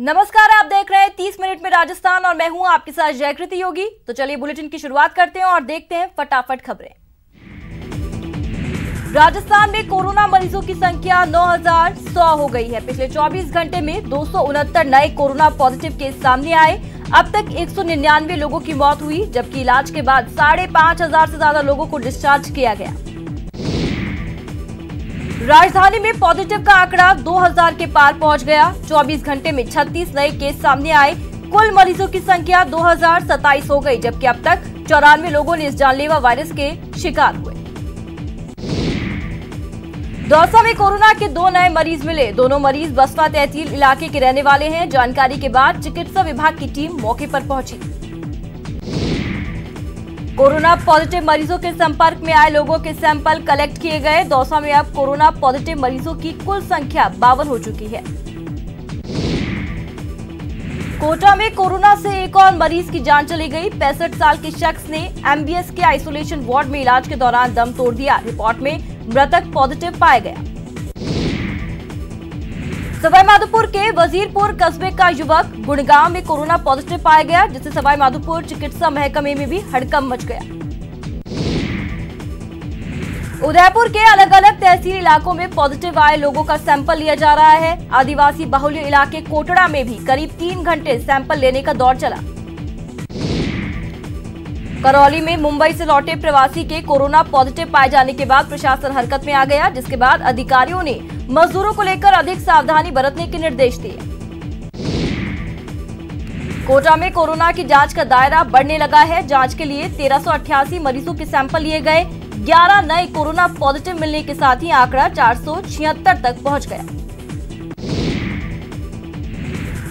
नमस्कार, आप देख रहे हैं 30 मिनट में राजस्थान और मैं हूं आपके साथ जयकृति योगी। तो चलिए बुलेटिन की शुरुआत करते हैं और देखते हैं फटाफट खबरें। राजस्थान में कोरोना मरीजों की संख्या 9100 हो गई है। पिछले 24 घंटे में 269 नए कोरोना पॉजिटिव केस सामने आए। अब तक 199 लोगों की मौत हुई, जबकि इलाज के बाद 5500 से ज्यादा लोगों को डिस्चार्ज किया गया। राजधानी में पॉजिटिव का आंकड़ा 2000 के पार पहुंच गया। 24 घंटे में 36 नए केस सामने आए। कुल मरीजों की संख्या 2027 हो गई, जबकि अब तक 94 लोगों ने इस जानलेवा वायरस के शिकार हुए। दौसा में कोरोना के 2 नए मरीज मिले। दोनों मरीज बसपा तहसील इलाके के रहने वाले हैं। जानकारी के बाद चिकित्सा विभाग की टीम मौके पर पहुंची। कोरोना पॉजिटिव मरीजों के संपर्क में आए लोगों के सैंपल कलेक्ट किए गए। दौसा में अब कोरोना पॉजिटिव मरीजों की कुल संख्या 52 हो चुकी है। कोटा में कोरोना से एक और मरीज की जान चली गई। 65 साल के शख्स ने एमबीएस के आइसोलेशन वार्ड में इलाज के दौरान दम तोड़ दिया। रिपोर्ट में मृतक पॉजिटिव पाया गया। सवाईमाधोपुर के वजीरपुर कस्बे का युवक गुड़गांव में कोरोना पॉजिटिव पाया गया, जिससे सवाईमाधोपुर चिकित्सा महकमे में भी हड़कंप मच गया। उदयपुर के अलग अलग तहसील इलाकों में पॉजिटिव आए लोगों का सैंपल लिया जा रहा है। आदिवासी बाहुल्य इलाके कोटड़ा में भी करीब 3 घंटे सैंपल लेने का दौर चला। करौली में मुंबई से लौटे प्रवासी के कोरोना पॉजिटिव पाए जाने के बाद प्रशासन हरकत में आ गया, जिसके बाद अधिकारियों ने मजदूरों को लेकर अधिक सावधानी बरतने के निर्देश दिए। कोटा में कोरोना की जांच का दायरा बढ़ने लगा है। जांच के लिए 1388 मरीजों के सैंपल लिए गए। 11 नए कोरोना पॉजिटिव मिलने के साथ ही आंकड़ा 476 तक पहुंच गया।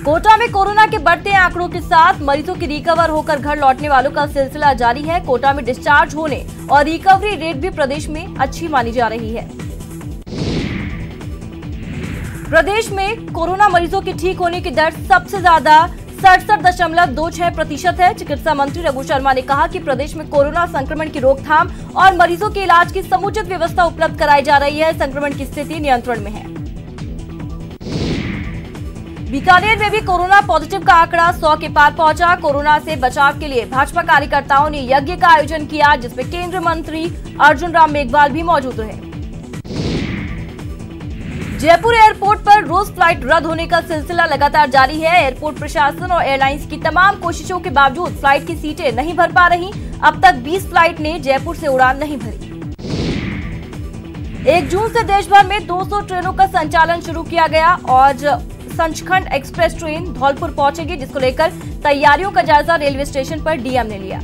कोटा में कोरोना के बढ़ते आंकड़ों के साथ मरीजों की रिकवर होकर घर लौटने वालों का सिलसिला जारी है। कोटा में डिस्चार्ज होने और रिकवरी रेट भी प्रदेश में अच्छी मानी जा रही है। प्रदेश में कोरोना मरीजों की ठीक होने की दर सबसे ज्यादा 67.26% है। चिकित्सा मंत्री रघु शर्मा ने कहा कि प्रदेश में कोरोना संक्रमण की रोकथाम और मरीजों के इलाज की समुचित व्यवस्था उपलब्ध कराई जा रही है। संक्रमण की स्थिति नियंत्रण में है। बीकानेर में भी कोरोना पॉजिटिव का आंकड़ा 100 के पार पहुंचा। कोरोना से बचाव के लिए भाजपा कार्यकर्ताओं ने यज्ञ का आयोजन किया, जिसमें केंद्रीय मंत्री अर्जुन राम मेघवाल भी मौजूद रहे। जयपुर एयरपोर्ट पर रोज फ्लाइट रद्द होने का सिलसिला लगातार जारी है। एयरपोर्ट प्रशासन और एयरलाइंस की तमाम कोशिशों के बावजूद फ्लाइट की सीटें नहीं भर पा रही। अब तक 20 फ्लाइट ने जयपुर से उड़ान नहीं भरी। 1 जून से देश भर में 200 ट्रेनों का संचालन शुरू किया गया और सचखंड एक्सप्रेस ट्रेन धौलपुर पहुंचेगी, जिसको लेकर तैयारियों का जायजा रेलवे स्टेशन पर डीएम ने लिया।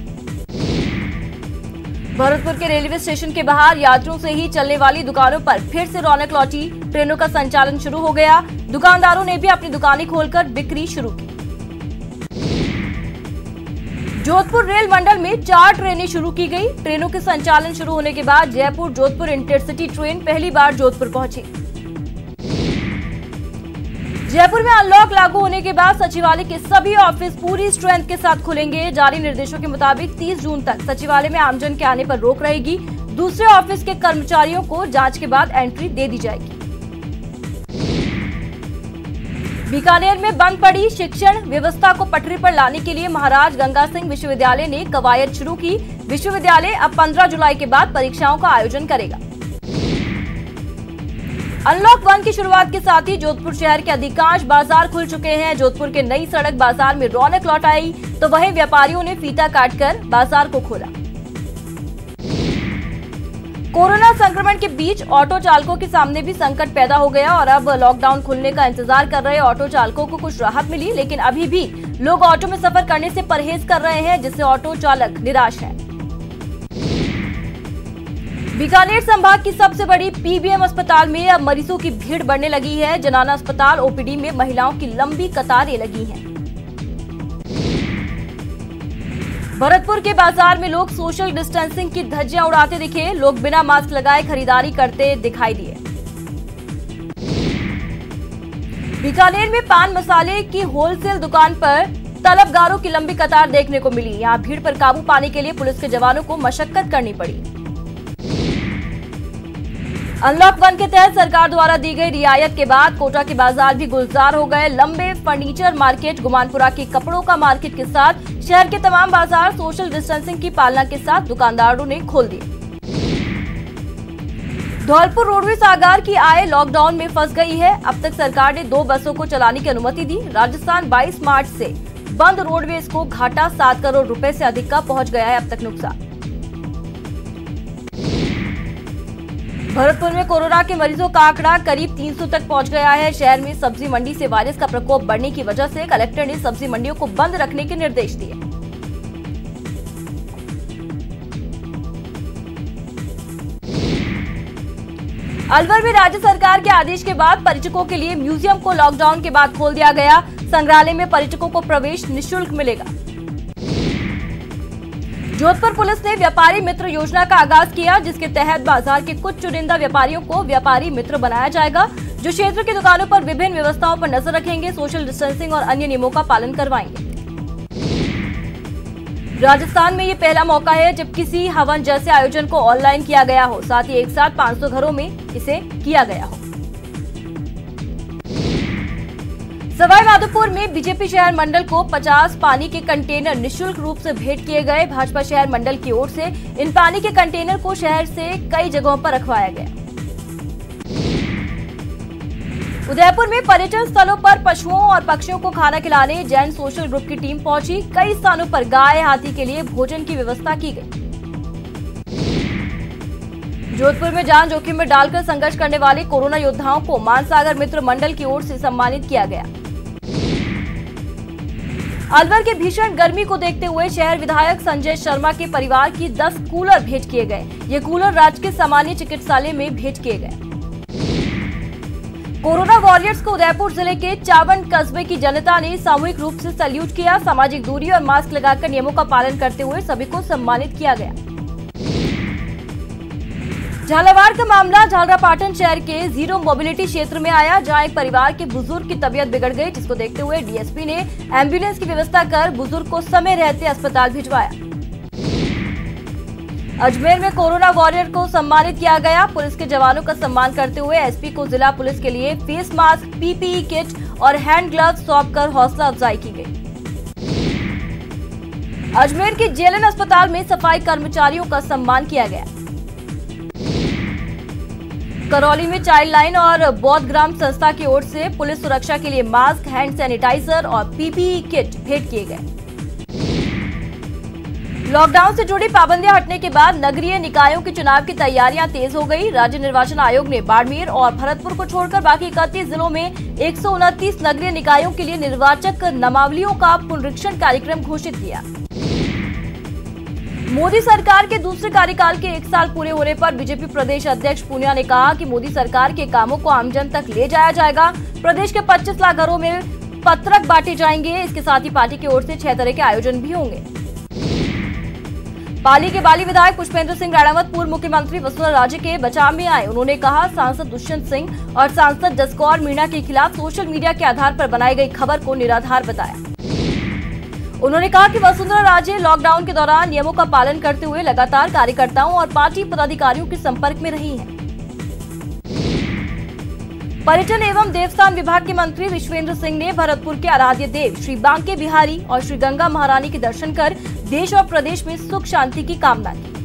भरतपुर के रेलवे स्टेशन के बाहर यात्रियों से ही चलने वाली दुकानों पर फिर से रौनक लौटी। ट्रेनों का संचालन शुरू हो गया। दुकानदारों ने भी अपनी दुकानें खोलकर बिक्री शुरू की। जोधपुर रेल मंडल में 4 ट्रेनें शुरू की गई। ट्रेनों के संचालन शुरू होने के बाद जयपुर जोधपुर इंटरसिटी ट्रेन पहली बार जोधपुर पहुंची। जयपुर में अनलॉक लागू होने के बाद सचिवालय के सभी ऑफिस पूरी स्ट्रेंथ के साथ खुलेंगे। जारी निर्देशों के मुताबिक 30 जून तक सचिवालय में आमजन के आने पर रोक रहेगी। दूसरे ऑफिस के कर्मचारियों को जांच के बाद एंट्री दे दी जाएगी। बीकानेर में बंद पड़ी शिक्षण व्यवस्था को पटरी पर लाने के लिए महाराज गंगा सिंह विश्वविद्यालय ने कवायद शुरू की। विश्वविद्यालय अब 15 जुलाई के बाद परीक्षाओं का आयोजन करेगा। अनलॉक 1 की शुरुआत के साथ ही जोधपुर शहर के अधिकांश बाजार खुल चुके हैं। जोधपुर के नई सड़क बाजार में रौनक लौट आई, तो वहीं व्यापारियों ने फीता काटकर बाजार को खोला। कोरोना संक्रमण के बीच ऑटो चालकों के सामने भी संकट पैदा हो गया और अब लॉकडाउन खुलने का इंतजार कर रहे ऑटो चालकों को कुछ राहत मिली, लेकिन अभी भी लोग ऑटो में सफर करने से परहेज कर रहे हैं, जिससे ऑटो चालक निराश है। बीकानेर संभाग की सबसे बड़ी पीबीएम अस्पताल में अब मरीजों की भीड़ बढ़ने लगी है। जनाना अस्पताल ओपीडी में महिलाओं की लंबी कतारें लगी हैं। भरतपुर के बाजार में लोग सोशल डिस्टेंसिंग की धज्जियां उड़ाते दिखे। लोग बिना मास्क लगाए खरीदारी करते दिखाई दिए। बीकानेर में पान मसाले की होलसेल दुकान पर तलबगारों की लंबी कतार देखने को मिली। यहां भीड़ पर काबू पाने के लिए पुलिस के जवानों को मशक्कत करनी पड़ी। अनलॉक 1 के तहत सरकार द्वारा दी गई रियायत के बाद कोटा के बाजार भी गुलजार हो गए। लंबे फर्नीचर मार्केट, गुमानपुरा के कपड़ों का मार्केट के साथ शहर के तमाम बाजार सोशल डिस्टेंसिंग की पालना के साथ दुकानदारों ने खोल दिए। धौलपुर रोडवेज सागार की आय लॉकडाउन में फंस गई है। अब तक सरकार ने 2 बसों को चलाने की अनुमति दी। राजस्थान 22 मार्च से बंद रोडवेज को घाटा 7 करोड़ रुपए से अधिक का पहुंच गया है अब तक नुकसान। भरतपुर में कोरोना के मरीजों का आंकड़ा करीब 300 तक पहुंच गया है। शहर में सब्जी मंडी से वायरस का प्रकोप बढ़ने की वजह से कलेक्टर ने सब्जी मंडियों को बंद रखने के निर्देश दिए। अलवर में राज्य सरकार के आदेश के बाद पर्यटकों के लिए म्यूजियम को लॉकडाउन के बाद खोल दिया गया। संग्रहालय में पर्यटकों को प्रवेश निःशुल्क मिलेगा। जोधपुर पुलिस ने व्यापारी मित्र योजना का आगाज किया, जिसके तहत बाजार के कुछ चुनिंदा व्यापारियों को व्यापारी मित्र बनाया जाएगा, जो क्षेत्र की दुकानों पर विभिन्न व्यवस्थाओं पर नजर रखेंगे, सोशल डिस्टेंसिंग और अन्य नियमों का पालन करवाएंगे। राजस्थान में ये पहला मौका है जब किसी हवन जैसे आयोजन को ऑनलाइन किया गया हो, साथ ही एक साथ 500 घरों में इसे किया गया हो। सवाई माधोपुर में बीजेपी शहर मंडल को 50 पानी के कंटेनर निःशुल्क रूप से भेंट किए गए। भाजपा शहर मंडल की ओर से इन पानी के कंटेनर को शहर से कई जगहों पर रखवाया गया। उदयपुर में पर्यटन स्थलों पर पशुओं और पक्षियों को खाना खिलाने जैन सोशल ग्रुप की टीम पहुंची। कई स्थानों पर गाय, हाथी के लिए भोजन की व्यवस्था की गई। जोधपुर में जान जोखिम में डालकर संघर्ष करने वाले कोरोना योद्धाओं को मानसागर मित्र मंडल की ओर से सम्मानित किया गया। अलवर के भीषण गर्मी को देखते हुए शहर विधायक संजय शर्मा के परिवार की 10 कूलर भेंट किए गए। ये कूलर राजकीय सामान्य चिकित्सालय में भेंट किए गए। कोरोना वॉरियर्स को उदयपुर जिले के चावन कस्बे की जनता ने सामूहिक रूप से सैल्यूट किया। सामाजिक दूरी और मास्क लगाकर नियमों का पालन करते हुए सभी को सम्मानित किया गया। झालावाड़ का मामला झालरापाटन शहर के जीरो मोबिलिटी क्षेत्र में आया, जहां एक परिवार के बुजुर्ग की तबीयत बिगड़ गई, जिसको देखते हुए डीएसपी ने एम्बुलेंस की व्यवस्था कर बुजुर्ग को समय रहते अस्पताल भिजवाया। अजमेर में कोरोना वॉरियर को सम्मानित किया गया। पुलिस के जवानों का सम्मान करते हुए एसपी को जिला पुलिस के लिए फेस मास्क, पीपीई किट और हैंड ग्लव्स सौंपकर हौसला अफजाई की गई। अजमेर के जेएलएन अस्पताल में सफाई कर्मचारियों का सम्मान किया गया। करौली में चाइल्ड लाइन और बौद्ध ग्राम संस्था की ओर से पुलिस सुरक्षा के लिए मास्क, हैंड सैनिटाइजर और पीपीई किट भेंट किए गए। लॉकडाउन से जुड़ी पाबंदियां हटने के बाद नगरीय निकायों के चुनाव की तैयारियां तेज हो गई। राज्य निर्वाचन आयोग ने बाड़मेर और भरतपुर को छोड़कर बाकी 31 जिलों में 129 नगरीय निकायों के लिए निर्वाचक नामावलियों का पुनरीक्षण कार्यक्रम घोषित किया। मोदी सरकार के दूसरे कार्यकाल के 1 साल पूरे होने पर बीजेपी प्रदेश अध्यक्ष पूनिया ने कहा कि मोदी सरकार के कामों को आमजन तक ले जाया जाएगा। प्रदेश के 25 लाख घरों में पत्रक बांटे जाएंगे। इसके साथ ही पार्टी की ओर से 6 तरह के आयोजन भी होंगे। पाली के बाली विधायक पुष्पेंद्र सिंह राणावत पूर्व मुख्यमंत्री वसुंधरा राजे के बचाव में आए। उन्होंने कहा, सांसद दुष्यंत सिंह और सांसद जसकौर मीणा के खिलाफ सोशल मीडिया के आधार पर बनाई गई खबर को निराधार बताया। उन्होंने कहा कि वसुंधरा राजे लॉकडाउन के दौरान नियमों का पालन करते हुए लगातार कार्यकर्ताओं और पार्टी पदाधिकारियों के संपर्क में रही हैं। पर्यटन एवं देवस्थान विभाग के मंत्री विश्वेंद्र सिंह ने भरतपुर के आराध्य देव श्री बांके बिहारी और श्री गंगा महारानी के दर्शन कर देश और प्रदेश में सुख शांति की कामना की।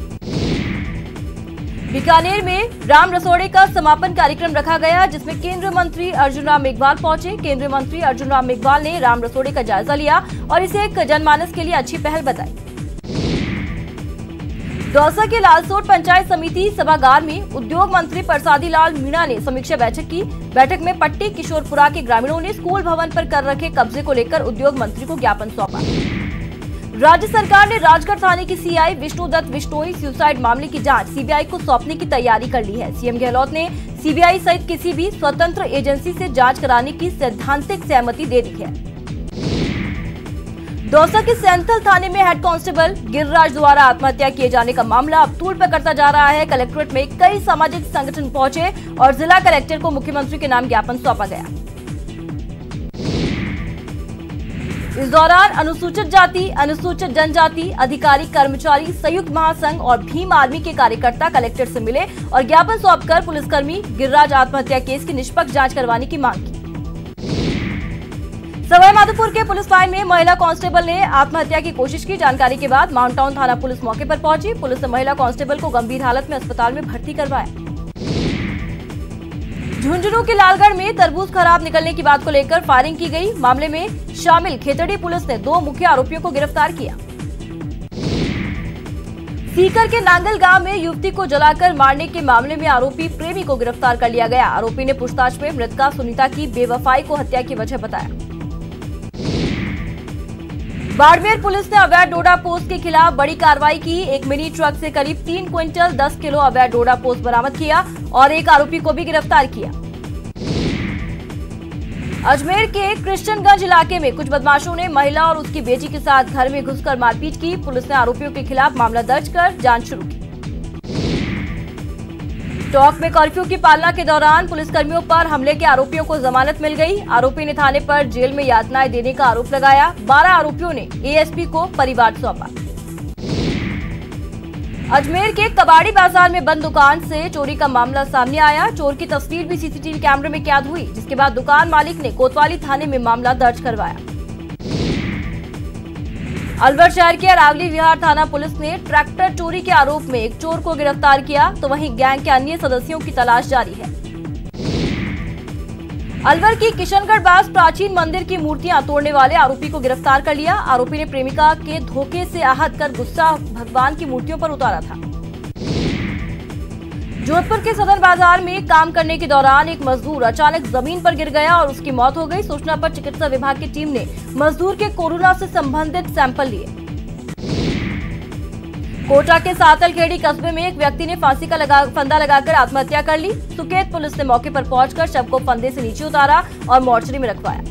बीकानेर में राम रसोड़े का समापन कार्यक्रम रखा गया, जिसमें केंद्रीय मंत्री अर्जुन राम मेघवाल पहुंचे। केंद्रीय मंत्री अर्जुन राम मेघवाल ने राम रसोड़े का जायजा लिया और इसे एक जनमानस के लिए अच्छी पहल बताई। दौसा के लालसोट पंचायत समिति सभागार में उद्योग मंत्री प्रसादी लाल मीणा ने समीक्षा बैठक की। बैठक में पट्टी किशोरपुरा के ग्रामीणों ने स्कूल भवन पर कर रखे कब्जे को लेकर उद्योग मंत्री को ज्ञापन सौंपा। राज्य सरकार ने राजगढ़ थाने की सीआई विष्णुदत्त बिश्नोई सुसाइड मामले की जांच सीबीआई को सौंपने की तैयारी कर ली है। सीएम गहलोत ने सीबीआई सहित किसी भी स्वतंत्र एजेंसी से जांच कराने की सैद्धांतिक सहमति दे दी है। दौसा के सैंथल थाने में हेड कांस्टेबल गिरिराज द्वारा आत्महत्या किए जाने का मामला अब तूल पकड़ता जा रहा है। कलेक्ट्रेट में कई सामाजिक संगठन पहुंचे और जिला कलेक्टर को मुख्यमंत्री के नाम ज्ञापन सौंपा गया। इस दौरान अनुसूचित जाति, अनुसूचित जनजाति अधिकारी कर्मचारी संयुक्त महासंघ और भीम आर्मी के कार्यकर्ता कलेक्टर से मिले और ज्ञापन सौंपकर पुलिसकर्मी गिरिराज आत्महत्या केस की निष्पक्ष जांच करवाने की मांग की। सवाईमाधोपुर के पुलिस लाइन में महिला कांस्टेबल ने आत्महत्या की कोशिश की। जानकारी के बाद माउंट टाउन थाना पुलिस मौके पर पहुंची। पुलिस ने महिला कांस्टेबल को गंभीर हालत में अस्पताल में भर्ती करवाया। झुंझुनू के लालगढ़ में तरबूज खराब निकलने की बात को लेकर फायरिंग की गई। मामले में शामिल खेतड़ी पुलिस ने 2 मुख्य आरोपियों को गिरफ्तार किया। सीकर के नांगल गांव में युवती को जलाकर मारने के मामले में आरोपी प्रेमी को गिरफ्तार कर लिया गया। आरोपी ने पूछताछ में मृतका सुनीता की बेवफाई को हत्या की वजह बताया। बाड़मेर पुलिस ने अवैध डोडा पोस्त के खिलाफ बड़ी कार्रवाई की। एक मिनी ट्रक से करीब 3 क्विंटल 10 किलो अवैध डोडा पोस्त बरामद किया और एक आरोपी को भी गिरफ्तार किया। अजमेर के कृष्णगंज इलाके में कुछ बदमाशों ने महिला और उसकी बेटी के साथ घर में घुसकर मारपीट की। पुलिस ने आरोपियों के खिलाफ मामला दर्ज कर जांच शुरू की। टोंक में कर्फ्यू की पालना के दौरान पुलिसकर्मियों पर हमले के आरोपियों को जमानत मिल गई। आरोपी ने थाने पर जेल में यातनाएं देने का आरोप लगाया। 12 आरोपियों ने एएसपी को परिवार सौंपा। अजमेर के कबाड़ी बाजार में बंद दुकान से चोरी का मामला सामने आया। चोर की तस्वीर भी सीसीटीवी कैमरे में कैद हुई, जिसके बाद दुकान मालिक ने कोतवाली थाने में मामला दर्ज करवाया। अलवर शहर के अरावली विहार थाना पुलिस ने ट्रैक्टर चोरी के आरोप में एक चोर को गिरफ्तार किया, तो वहीं गैंग के अन्य सदस्यों की तलाश जारी है। अलवर की किशनगढ़ पास प्राचीन मंदिर की मूर्तियां तोड़ने वाले आरोपी को गिरफ्तार कर लिया। आरोपी ने प्रेमिका के धोखे से आहत कर गुस्सा भगवान की मूर्तियों पर उतारा था। जोधपुर के सदर बाजार में काम करने के दौरान एक मजदूर अचानक जमीन पर गिर गया और उसकी मौत हो गई। सूचना पर चिकित्सा विभाग की टीम ने मजदूर के कोरोना से संबंधित सैंपल लिए। कोटा के सातलखेड़ी कस्बे में एक व्यक्ति ने फांसी का फंदा लगाकर आत्महत्या कर ली। सुकेत पुलिस ने मौके पर पहुंचकर शव को फंदे से नीचे उतारा और मोर्चरी में रखवाया।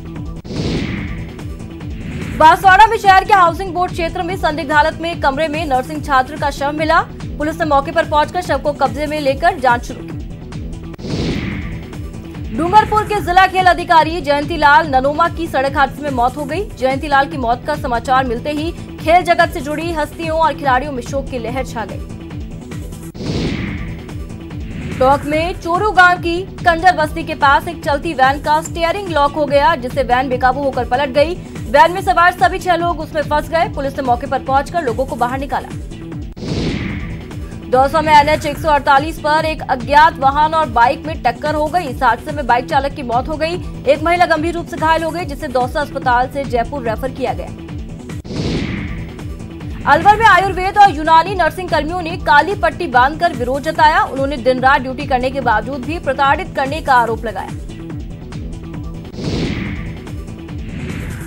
बांसवाड़ा में शहर के हाउसिंग बोर्ड क्षेत्र में संदिग्ध हालत में एक कमरे में नर्सिंग छात्र का शव मिला। पुलिस ने मौके पर पहुंचकर शव को कब्जे में लेकर जांच शुरू की। डूंगरपुर के जिला खेल अधिकारी जयंतीलाल ननोमा की सड़क हादसे में मौत हो गई। जयंतीलाल की मौत का समाचार मिलते ही खेल जगत से जुड़ी हस्तियों और खिलाड़ियों में शोक की लहर छा गई। टोंक में चोरू गांव की कंजर बस्ती के पास एक चलती वैन का स्टीयरिंग लॉक हो गया, जिससे वैन बेकाबू होकर पलट गई। वैन में सवार सभी 6 लोग उसमें फंस गए। पुलिस ने मौके पर पहुंचकर लोगों को बाहर निकाला। दौसा में NH 148 पर एक अज्ञात वाहन और बाइक में टक्कर हो गई। इस हादसे में बाइक चालक की मौत हो गई। एक महिला गंभीर रूप से घायल हो गई, जिसे दौसा अस्पताल से जयपुर रेफर किया गया। अलवर में आयुर्वेद और यूनानी नर्सिंग कर्मियों ने काली पट्टी बांधकर विरोध जताया। उन्होंने दिन रात ड्यूटी करने के बावजूद भी प्रताड़ित करने का आरोप लगाया।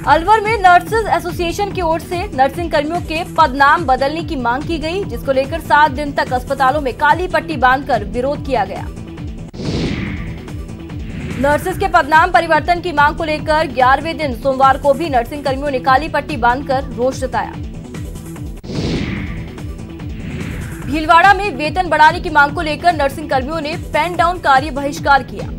अलवर में नर्सेज एसोसिएशन की ओर से नर्सिंग कर्मियों के पदनाम बदलने की मांग की गई, जिसको लेकर 7 दिन तक अस्पतालों में काली पट्टी बांधकर विरोध किया गया। नर्सेज के पदनाम परिवर्तन की मांग को लेकर 11वें दिन सोमवार को भी नर्सिंग कर्मियों ने काली पट्टी बांधकर रोष जताया। भीलवाड़ा में वेतन बढ़ाने की मांग को लेकर नर्सिंग कर्मियों ने पेन डाउन कार्य बहिष्कार किया।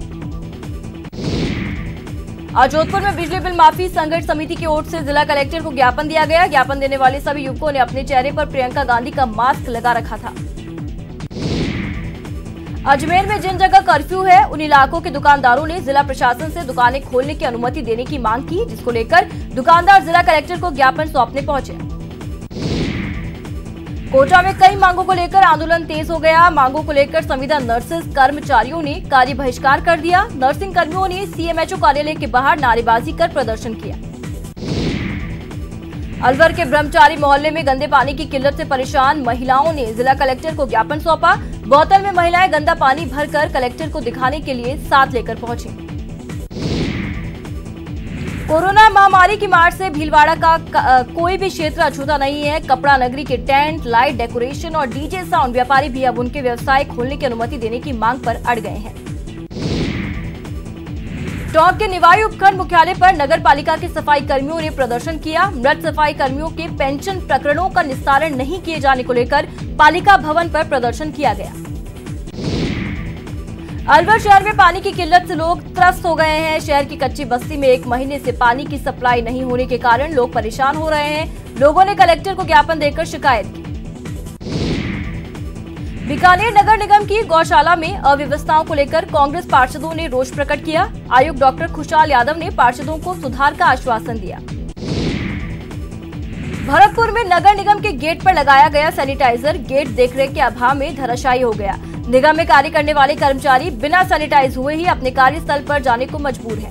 आज जोधपुर में बिजली बिल माफी संघर्ष समिति की ओर से जिला कलेक्टर को ज्ञापन दिया गया। ज्ञापन देने वाले सभी युवकों ने अपने चेहरे पर प्रियंका गांधी का मास्क लगा रखा था। अजमेर में जिन जगह कर्फ्यू है उन इलाकों के दुकानदारों ने जिला प्रशासन से दुकानें खोलने की अनुमति देने की मांग की, जिसको लेकर दुकानदार जिला कलेक्टर को ज्ञापन सौंपने पहुंचे। कोटा में कई मांगों को लेकर आंदोलन तेज हो गया। मांगों को लेकर संविदा नर्सेज कर्मचारियों ने कार्य बहिष्कार कर दिया। नर्सिंग कर्मियों ने CMHO कार्यालय के बाहर नारेबाजी कर प्रदर्शन किया। अलवर के ब्रह्मचारी मोहल्ले में गंदे पानी की किल्लत से परेशान महिलाओं ने जिला कलेक्टर को ज्ञापन सौंपा। बोतल में महिलाएं गंदा पानी भरकर कलेक्टर को दिखाने के लिए साथ लेकर पहुंची। कोरोना महामारी की मार से भीलवाड़ा का कोई भी क्षेत्र अछूता नहीं है। कपड़ा नगरी के टेंट, लाइट डेकोरेशन और डीजे साउंड व्यापारी भी अब उनके व्यवसाय खोलने की अनुमति देने की मांग पर अड़ गए हैं। टोंक के निवाई उपखंड मुख्यालय पर नगर पालिका के सफाई कर्मियों ने प्रदर्शन किया। मृत सफाई कर्मियों के पेंशन प्रकरणों का निस्तारण नहीं किए जाने को लेकर पालिका भवन पर प्रदर्शन किया गया। अलवर शहर में पानी की किल्लत से लोग त्रस्त हो गए हैं। शहर की कच्ची बस्ती में 1 महीने से पानी की सप्लाई नहीं होने के कारण लोग परेशान हो रहे हैं। लोगों ने कलेक्टर को ज्ञापन देकर शिकायत की। बीकानेर नगर निगम की गौशाला में अव्यवस्थाओं को लेकर कांग्रेस पार्षदों ने रोष प्रकट किया। आयुक्त डॉक्टर खुशहाल यादव ने पार्षदों को सुधार का आश्वासन दिया। भरतपुर में नगर निगम के गेट पर लगाया गया सैनिटाइजर गेट देखरेख के अभाव में धराशायी हो गया। निगम में कार्य करने वाले कर्मचारी बिना सैनिटाइज हुए ही अपने कार्यस्थल पर जाने को मजबूर हैं।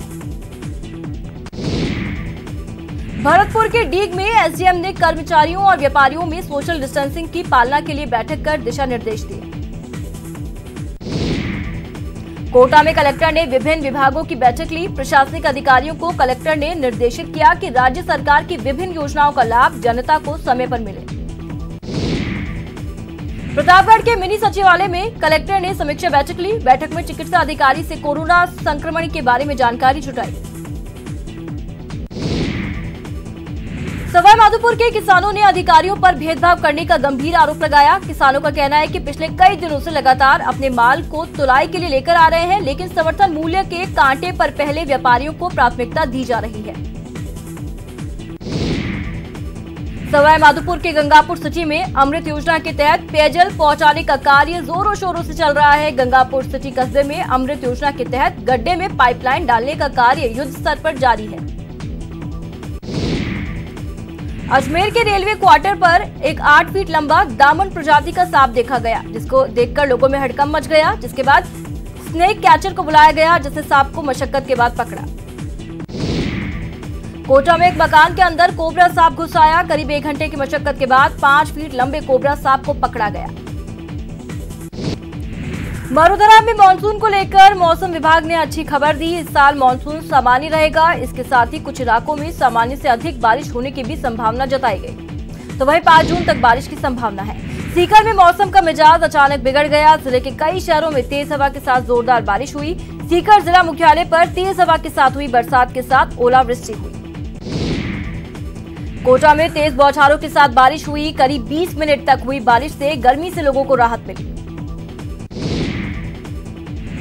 भरतपुर के डीग में एसडीएम ने कर्मचारियों और व्यापारियों में सोशल डिस्टेंसिंग की पालना के लिए बैठक कर दिशा निर्देश दिए। कोटा में कलेक्टर ने विभिन्न विभागों की बैठक ली। प्रशासनिक अधिकारियों को कलेक्टर ने निर्देशित किया कि राज्य सरकार की विभिन्न योजनाओं का लाभ जनता को समय पर मिले। प्रतापगढ़ के मिनी सचिवालय में कलेक्टर ने समीक्षा बैठक ली। बैठक में चिकित्सा अधिकारी से कोरोना संक्रमण के बारे में जानकारी जुटाई। सवाईमाधोपुर के किसानों ने अधिकारियों पर भेदभाव करने का गंभीर आरोप लगाया। किसानों का कहना है कि पिछले कई दिनों से लगातार अपने माल को तुलाई के लिए लेकर आ रहे हैं, लेकिन समर्थन मूल्य के कांटे पर पहले व्यापारियों को प्राथमिकता दी जा रही है। सवाईमाधोपुर के गंगापुर सिटी में अमृत योजना के तहत पेयजल पहुंचाने का कार्य जोरों शोरों से चल रहा है। गंगापुर सिटी कस्बे में अमृत योजना के तहत गड्ढे में पाइपलाइन डालने का कार्य युद्ध स्तर पर जारी है। अजमेर के रेलवे क्वार्टर पर एक 8 फीट लंबा दामन प्रजाति का सांप देखा गया, जिसको देखकर लोगों में हड़कंप मच गया। जिसके बाद स्नेक कैचर को बुलाया गया, जिसने सांप को मशक्कत के बाद पकड़ा। कोटा में एक मकान के अंदर कोबरा सांप घुस आया। करीब 1 घंटे की मशक्कत के बाद 5 फीट लंबे कोबरा सांप को पकड़ा गया। मरुधरा में मानसून को लेकर मौसम विभाग ने अच्छी खबर दी। इस साल मानसून सामान्य रहेगा। इसके साथ ही कुछ इलाकों में सामान्य से अधिक बारिश होने की भी संभावना जताई गई। तो वहीं 5 जून तक बारिश की संभावना है। सीकर में मौसम का मिजाज अचानक बिगड़ गया। जिले के कई शहरों में तेज हवा के साथ जोरदार बारिश हुई। सीकर जिला मुख्यालय पर तेज हवा के साथ हुई बरसात के साथ ओलावृष्टि हुई। कोटा में तेज बौछारों के साथ बारिश हुई। करीब 20 मिनट तक हुई बारिश से गर्मी से लोगों को राहत मिली।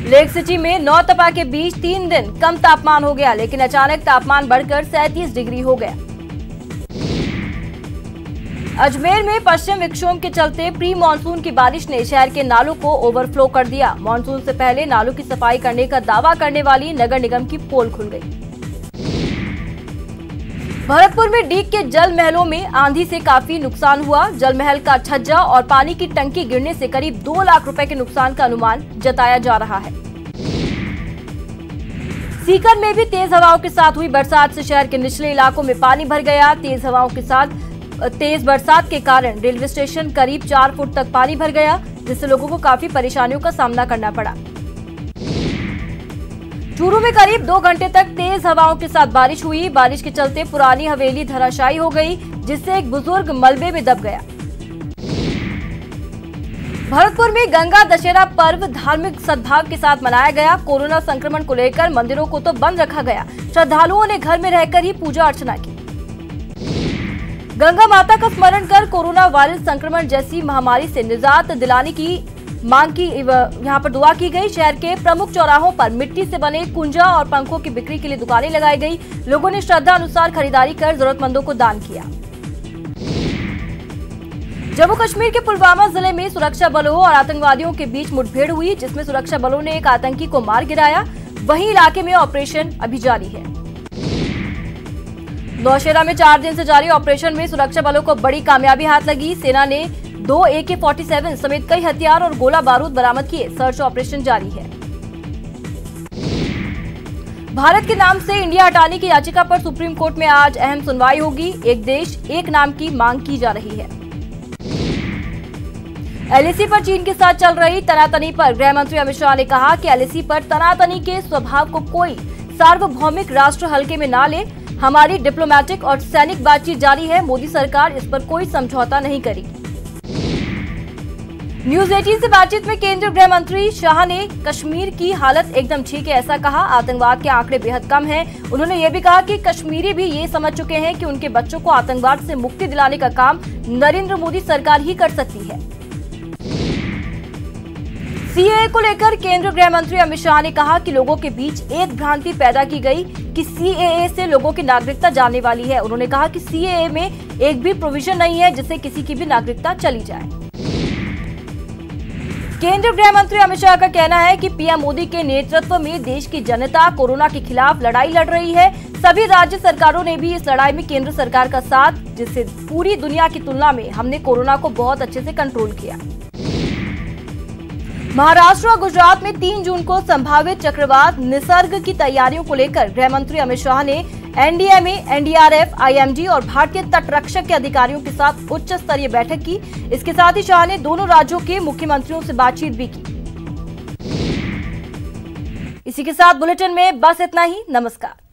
लेक सिटी में नौतपा के बीच 3 दिन कम तापमान हो गया, लेकिन अचानक तापमान बढ़कर 37 डिग्री हो गया। अजमेर में पश्चिम विक्षोभ के चलते प्री मानसून की बारिश ने शहर के नालों को ओवरफ्लो कर दिया। मानसून से पहले नालों की सफाई करने का दावा करने वाली नगर निगम की पोल खुल गई। भरतपुर में डीग के जल महलों में आंधी से काफी नुकसान हुआ। जल महल का छज्जा और पानी की टंकी गिरने से करीब 2 लाख रुपए के नुकसान का अनुमान जताया जा रहा है। सीकर में भी तेज हवाओं के साथ हुई बरसात से शहर के निचले इलाकों में पानी भर गया। तेज हवाओं के साथ तेज बरसात के कारण रेलवे स्टेशन करीब 4 फुट तक पानी भर गया, जिससे लोगों को काफी परेशानियों का सामना करना पड़ा। चूरू में करीब 2 घंटे तक तेज हवाओं के साथ बारिश हुई। बारिश के चलते पुरानी हवेली धराशायी हो गई, जिससे एक बुजुर्ग मलबे में दब गया। भरतपुर में गंगा दशहरा पर्व धार्मिक सद्भाव के साथ मनाया गया। कोरोना संक्रमण को लेकर मंदिरों को तो बंद रखा गया, श्रद्धालुओं ने घर में रहकर ही पूजा अर्चना की। गंगा माता का स्मरण कर कोरोना वायरस संक्रमण जैसी महामारी से निजात दिलाने की मांग की यहाँ पर दुआ की गई। शहर के प्रमुख चौराहों पर मिट्टी से बने कुंजा और पंखों की बिक्री के लिए दुकानें लगाई गई। लोगों ने श्रद्धा अनुसार खरीदारी कर जरूरतमंदों को दान किया। जम्मू कश्मीर के पुलवामा जिले में सुरक्षा बलों और आतंकवादियों के बीच मुठभेड़ हुई, जिसमें सुरक्षा बलों ने एक आतंकी को मार गिराया। वहीं इलाके में ऑपरेशन अभी जारी है। नौशेरा में 4 दिन से जारी ऑपरेशन में सुरक्षा बलों को बड़ी कामयाबी हाथ लगी। सेना ने 2 AK-47 समेत कई हथियार और गोला बारूद बरामद किए। सर्च ऑपरेशन जारी है। भारत के नाम से इंडिया हटाने की याचिका पर सुप्रीम कोर्ट में आज अहम सुनवाई होगी। एक देश एक नाम की मांग की जा रही है। LAC पर चीन के साथ चल रही तनातनी पर गृह मंत्री अमित शाह ने कहा कि LAC पर तनातनी के स्वभाव को कोई सार्वभौमिक राष्ट्र हल्के में ना ले। हमारी डिप्लोमेटिक और सैनिक बातचीत जारी है। मोदी सरकार इस पर कोई समझौता नहीं करेगी। न्यूज 18 से बातचीत में केंद्रीय गृह मंत्री शाह ने कश्मीर की हालत एकदम ठीक है ऐसा कहा। आतंकवाद के आंकड़े बेहद कम हैं। उन्होंने ये भी कहा कि कश्मीरी भी ये समझ चुके हैं कि उनके बच्चों को आतंकवाद से मुक्ति दिलाने का काम नरेंद्र मोदी सरकार ही कर सकती है। सीएए को लेकर केंद्रीय गृह मंत्री अमित शाह ने कहा कि लोगों के बीच एक भ्रांति पैदा की गई कि सीएए से लोगों की नागरिकता जाने वाली है। उन्होंने कहा कि सीएए में एक भी प्रोविजन नहीं है जिससे किसी की भी नागरिकता चली जाए। केंद्रीय गृह मंत्री अमित शाह का कहना है कि पीएम मोदी के नेतृत्व में देश की जनता कोरोना के खिलाफ लड़ाई लड़ रही है। सभी राज्य सरकारों ने भी इस लड़ाई में केंद्र सरकार का साथ, जिससे पूरी दुनिया की तुलना में हमने कोरोना को बहुत अच्छे से कंट्रोल किया। महाराष्ट्र और गुजरात में 3 जून को संभावित चक्रवात निसर्ग की तैयारियों को लेकर गृह मंत्री अमित शाह ने एनडीएमए, एनडीआरएफ, आईएमडी और भारतीय तटरक्षक के अधिकारियों के साथ उच्च स्तरीय बैठक की। इसके साथ ही शाह ने दोनों राज्यों के मुख्यमंत्रियों से बातचीत भी की। इसी के साथ बुलेटिन में बस इतना ही। नमस्कार।